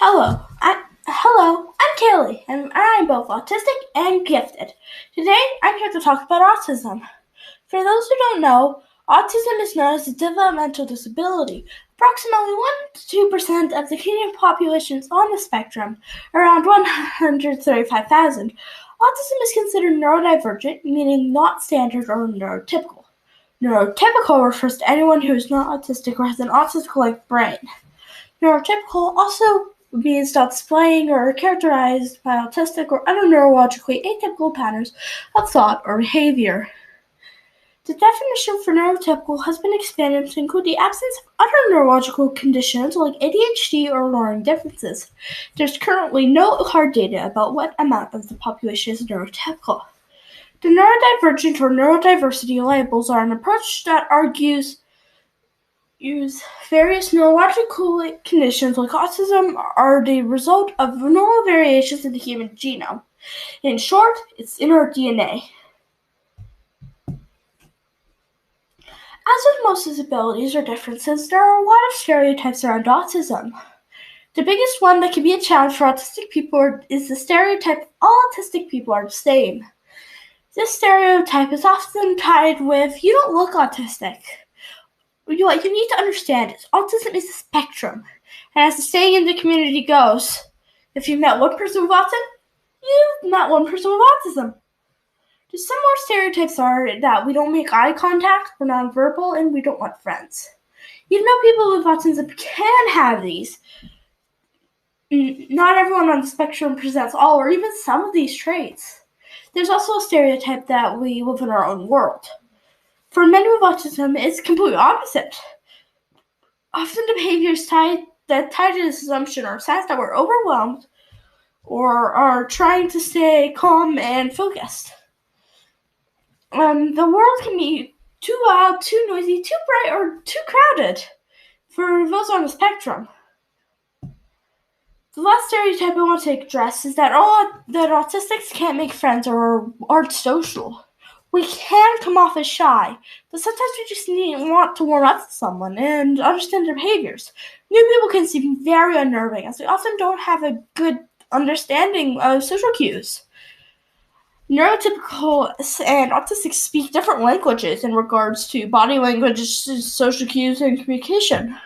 I'm Kailey, and I'm both autistic and gifted. Today, I'm here to talk about autism. For those who don't know, autism is known as a developmental disability. Approximately 1 to 2% of the Canadian population is on the spectrum, around 135,000. Autism is considered neurodivergent, meaning not standard or neurotypical. Neurotypical refers to anyone who is not autistic or has an autistic-like brain. Neurotypical also means not displaying or characterized by autistic or other neurologically atypical patterns of thought or behavior. The definition for neurotypical has been expanded to include the absence of other neurological conditions like ADHD or learning differences. There's currently no hard data about what amount of the population is neurotypical. The neurodivergent or neurodiversity labels are an approach that argues various neurological conditions like autism are the result of normal variations in the human genome. In short, it's in our DNA. As with most disabilities or differences, there are a lot of stereotypes around autism. The biggest one that can be a challenge for autistic people is the stereotype all autistic people are the same. This stereotype is often tied with, you don't look autistic. What you need to understand is autism is a spectrum, and as the saying in the community goes, if you met one person with autism, you've met one person with autism. The similar stereotypes are that we don't make eye contact, we're nonverbal, and we don't want friends. Even though people with autism can have these, not everyone on the spectrum presents all or even some of these traits. There's also a stereotype that we live in our own world. For men with autism, it's completely opposite. Often the behaviors tied to this assumption are signs that we're overwhelmed or are trying to stay calm and focused. The world can be too loud, too noisy, too bright, or too crowded for those on the spectrum. The last stereotype I want to address is that autistics can't make friends or aren't social. We can come off as shy, but sometimes we just want to warm up to someone and understand their behaviors. New people can seem very unnerving, as they often don't have a good understanding of social cues. Neurotypical and autistic speak different languages in regards to body language, social cues, and communication.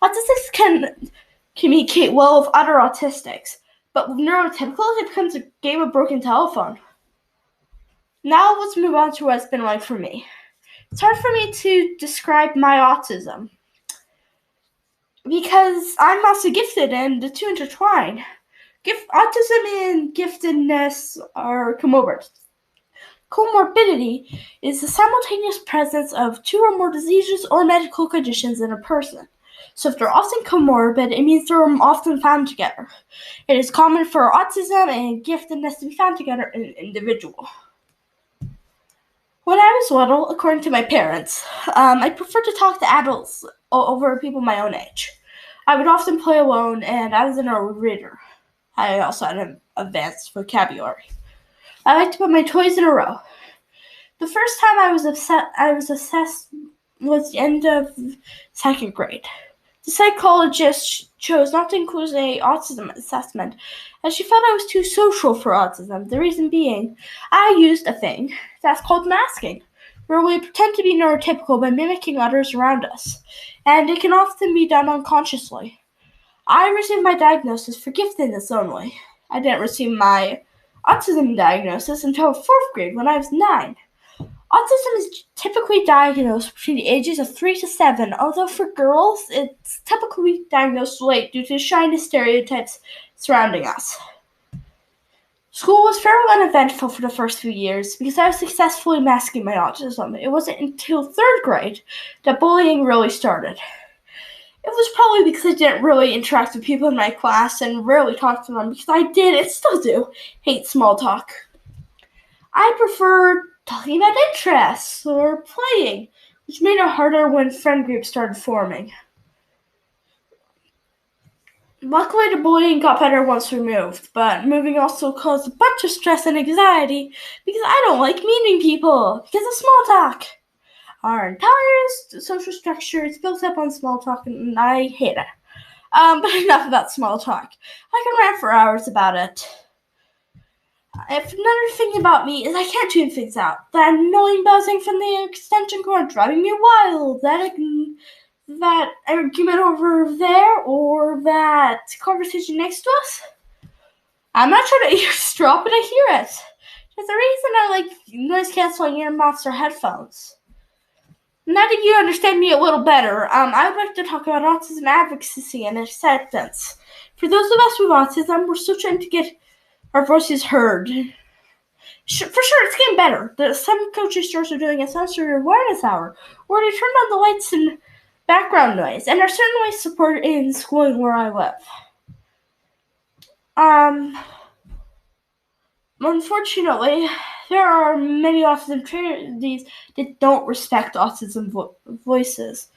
Autistics can communicate well with other autistics, but with neurotypicals, it becomes a game of broken telephone. Now let's move on to what it's been like for me. It's hard for me to describe my autism because I'm also gifted and the two intertwine. Autism and giftedness are comorbid. Comorbidity is the simultaneous presence of two or more diseases or medical conditions in a person. So if they're often comorbid, it means they're often found together. It is common for autism and giftedness to be found together in an individual. When I was little, according to my parents, I preferred to talk to adults over people my own age. I would often play alone, and I was an early reader. I also had an advanced vocabulary. I liked to put my toys in a row. The first time I was assessed was the end of second grade. The psychologist chose not to include an autism assessment as she felt I was too social for autism. The reason being, I used a thing that's called masking, where we pretend to be neurotypical by mimicking others around us, and it can often be done unconsciously. I received my diagnosis for giftedness only. I didn't receive my autism diagnosis until 4th grade when I was 9. Autism is typically diagnosed between the ages of 3 to 7, although for girls, it's typically diagnosed late due to shyness stereotypes surrounding us. School was fairly uneventful for the first few years because I was successfully masking my autism. It wasn't until 3rd grade that bullying really started. It was probably because I didn't really interact with people in my class and rarely talked to them because I did, and still do, hate small talk. I preferred talking about interests or playing, which made it harder when friend groups started forming. Luckily, the bullying got better once we moved, but moving also caused a bunch of stress and anxiety because I don't like meeting people because of small talk. Our entire social structure is built up on small talk, and I hate it. But enough about small talk. I can rant for hours about it. If another thing about me is I can't tune things out. That annoying buzzing from the extension cord driving me wild. That argument over there, or that conversation next to us. I'm not trying to eavesdrop, but I hear it. There's a reason I like noise-canceling earmuffs or headphones. Now that you understand me a little better, I would like to talk about autism advocacy and acceptance. For those of us with autism, we're still trying to get our voices heard. For sure, it's getting better. Some grocery stores are doing a sensory awareness hour, where they turn on the lights and background noise, and there's certainly support in schooling where I live. Unfortunately, there are many autism charities that don't respect autism voices.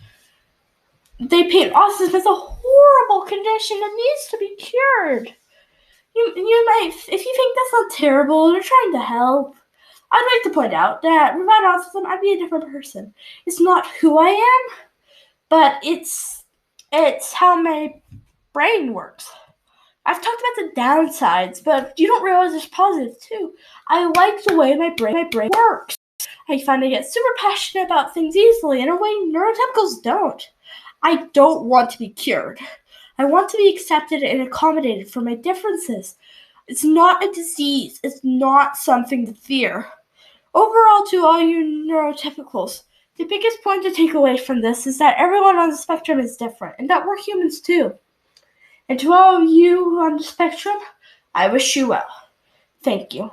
They paint autism as a horrible condition that needs to be cured. You might, if you think that sounds terrible, they're trying to help. I'd like to point out that without autism, I'd be a different person. It's not who I am, but it's how my brain works. I've talked about the downsides, but you don't realize there's positives too. I like the way my brain works. I find I get super passionate about things easily in a way neurotypicals don't. I don't want to be cured. I want to be accepted and accommodated for my differences. It's not a disease. It's not something to fear. Overall, to all you neurotypicals, the biggest point to take away from this is that everyone on the spectrum is different, and that we're humans too. And to all of you on the spectrum, I wish you well. Thank you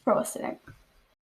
for listening.